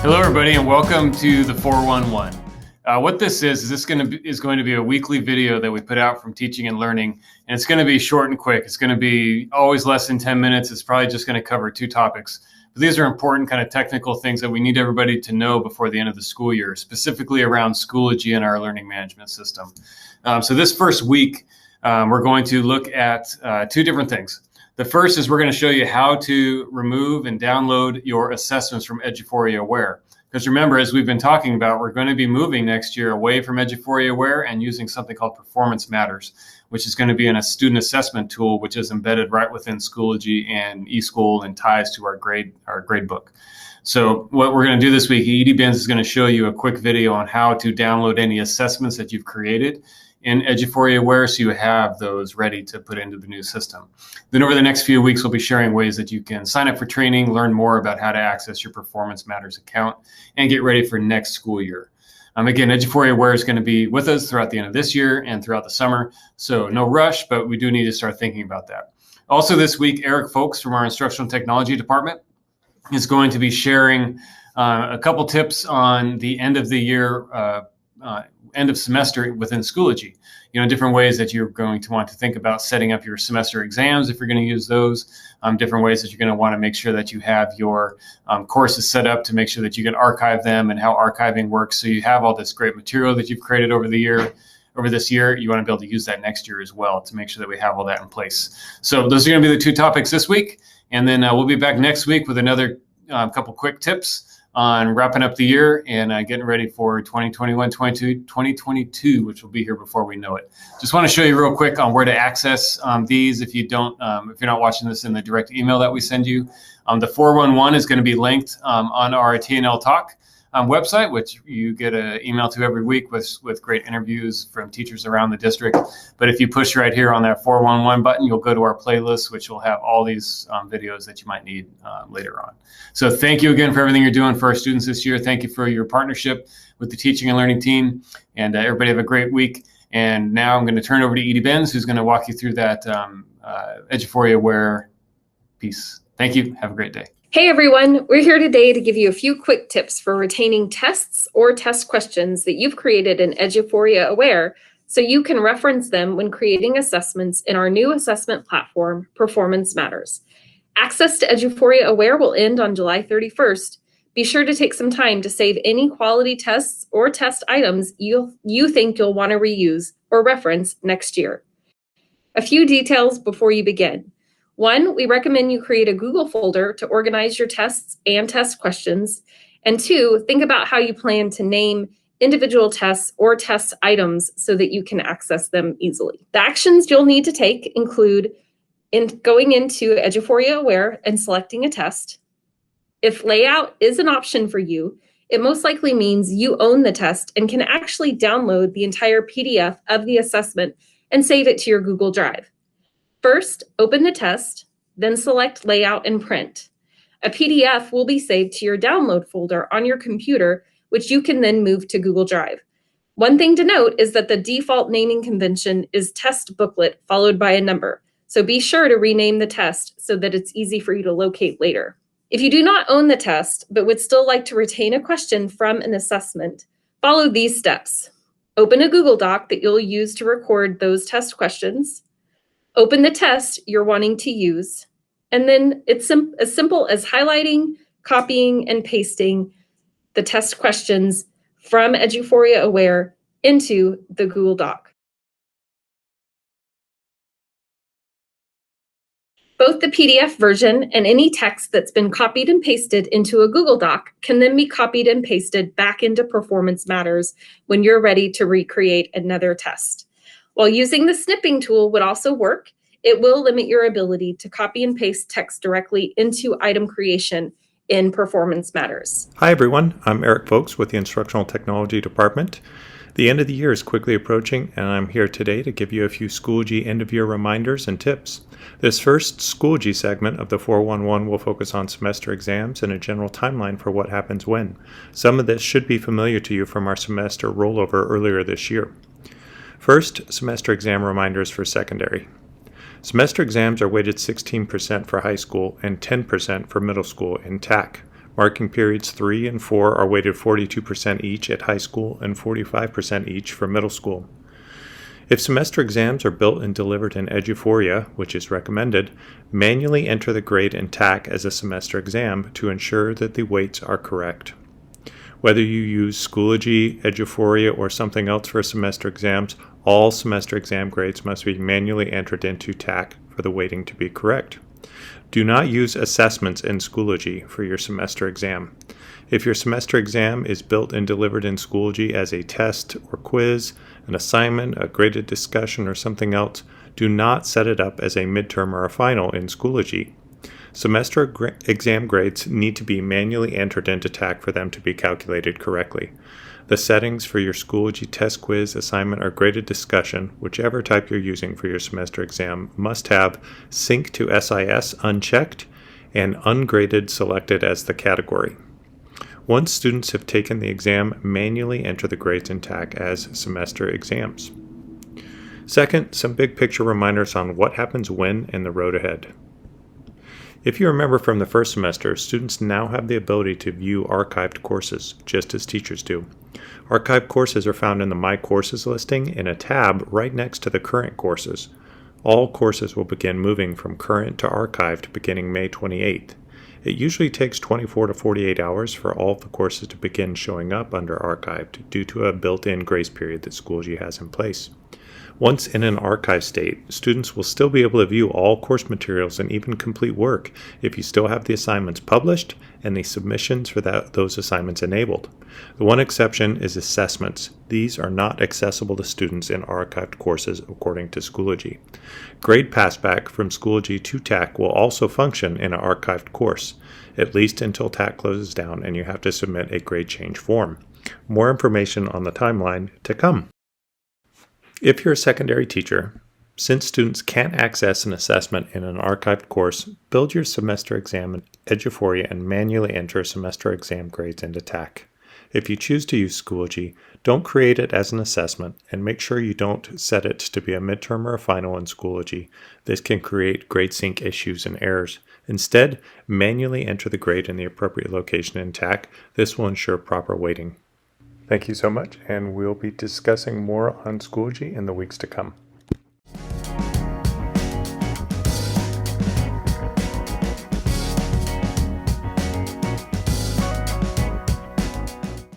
Hello, everybody, and welcome to the 411. What this is going to be a weekly video that we put out from Teaching and Learning, and it's going to be short and quick. It's going to be always less than 10 minutes. It's probably just going to cover two topics. But these are important kind of technical things that we need everybody to know before the end of the school year, specifically around Schoology and our learning management system. So this first week, we're going to look at two different things. The first is we're going to show you how to remove and download your assessments from Eduphoria Aware. Because remember, as we've been talking about, we're going to be moving next year away from Eduphoria Aware and using something called Performance Matters, which is going to be a student assessment tool, which is embedded right within Schoology and eSchool and ties to our grade book. So what we're going to do this week, EDBens is going to show you a quick video on how to download any assessments that you've created in Eduphoria Aware, so you have those ready to put into the new system. Then over the next few weeks, we'll be sharing ways that you can sign up for training, learn more about how to access your Performance Matters account, and get ready for next school year. Again, Eduphoria Aware is going to be with us throughout the end of this year and throughout the summer, so no rush, but we do need to start thinking about that. Also this week, Eric Folks from our Instructional Technology Department is going to be sharing a couple tips on the end of the year end of semester within Schoology. Different ways that you're going to want to think about setting up your semester exams if you're going to use those, different ways that you're going to want to make sure that you have your courses set up to make sure that you can archive them and how archiving works. So you have all this great material that you've created over this year. You want to be able to use that next year as well to make sure that we have all that in place. So those are going to be the two topics this week. And then we'll be back next week with another couple quick tips on wrapping up the year and getting ready for 2021-2022, which will be here before we know it. Just want to show you real quick on where to access these if you're not watching this in the direct email that we send you. The 411 is going to be linked on our TNL Talk website, which you get an email to every week with great interviews from teachers around the district. But if you push right here on that 411 button, you'll go to our playlist, which will have all these videos that you might need later on. So thank you again for everything you're doing for our students this year. Thank you for your partnership with the Teaching and Learning team. And everybody have a great week. And now I'm going to turn over to EDBens, who's going to walk you through that Eduphoria Aware piece. Thank you. Have a great day. Hey everyone, we're here today to give you a few quick tips for retaining tests or test questions that you've created in Eduphoria Aware so you can reference them when creating assessments in our new assessment platform, Performance Matters. Access to Eduphoria Aware will end on July 31st. Be sure to take some time to save any quality tests or test items you think you'll want to reuse or reference next year. A few details before you begin. 1, we recommend you create a Google folder to organize your tests and test questions. And 2, think about how you plan to name individual tests or test items so that you can access them easily. The actions you'll need to take include going into Eduphoria Aware and selecting a test. If layout is an option for you, it most likely means you own the test and can actually download the entire PDF of the assessment and save it to your Google Drive. First, open the test, then select Layout and Print. A PDF will be saved to your download folder on your computer, which you can then move to Google Drive. One thing to note is that the default naming convention is test booklet followed by a number, so be sure to rename the test so that it's easy for you to locate later. If you do not own the test, but would still like to retain a question from an assessment, follow these steps. Open a Google Doc that you'll use to record those test questions. Open the test you're wanting to use, and then it's as simple as highlighting, copying, and pasting the test questions from Eduphoria Aware into the Google Doc. Both the PDF version and any text that's been copied and pasted into a Google Doc can then be copied and pasted back into Performance Matters when you're ready to recreate another test. While using the snipping tool would also work, it will limit your ability to copy and paste text directly into item creation in Performance Matters. Hi everyone, I'm Eric Folks with the Instructional Technology Department. The end of the year is quickly approaching, and I'm here today to give you a few Schoology end-of-year reminders and tips. This first Schoology segment of the 411 will focus on semester exams and a general timeline for what happens when. Some of this should be familiar to you from our semester rollover earlier this year. First, semester exam reminders for secondary. Semester exams are weighted 16% for high school and 10% for middle school in TAC. Marking periods 3 and 4 are weighted 42% each at high school and 45% each for middle school. If semester exams are built and delivered in Eduphoria, which is recommended, manually enter the grade and TAC as a semester exam to ensure that the weights are correct. Whether you use Schoology, Eduphoria, or something else for semester exams, all semester exam grades must be manually entered into TAC for the weighting to be correct. Do not use assessments in Schoology for your semester exam. If your semester exam is built and delivered in Schoology as a test or quiz, an assignment, a graded discussion, or something else, do not set it up as a midterm or a final in Schoology. Semester exam grades need to be manually entered into TAC for them to be calculated correctly. The settings for your Schoology test, quiz, assignment, or graded discussion, whichever type you're using for your semester exam, must have Sync to SIS unchecked and Ungraded selected as the category. Once students have taken the exam, manually enter the grades in TAC as semester exams. Second, some big picture reminders on what happens when in the road ahead. If you remember from the first semester, students now have the ability to view archived courses, just as teachers do. Archived courses are found in the My Courses listing in a tab right next to the current courses. All courses will begin moving from current to archived beginning May 28th. It usually takes 24 to 48 hours for all of the courses to begin showing up under archived due to a built-in grace period that Schoology has in place. Once in an archive state, students will still be able to view all course materials and even complete work if you still have the assignments published and the submissions for those assignments enabled. The one exception is assessments. These are not accessible to students in archived courses according to Schoology. Grade passback from Schoology to TAC will also function in an archived course, at least until TAC closes down and you have to submit a grade change form. More information on the timeline to come. If you're a secondary teacher, since students can't access an assessment in an archived course, build your semester exam in Eduphoria and manually enter semester exam grades into TAC. If you choose to use Schoology, don't create it as an assessment and make sure you don't set it to be a midterm or a final in Schoology. This can create grade sync issues and errors. Instead, manually enter the grade in the appropriate location in TAC. This will ensure proper weighting. Thank you so much, and we'll be discussing more on Schoology in the weeks to come.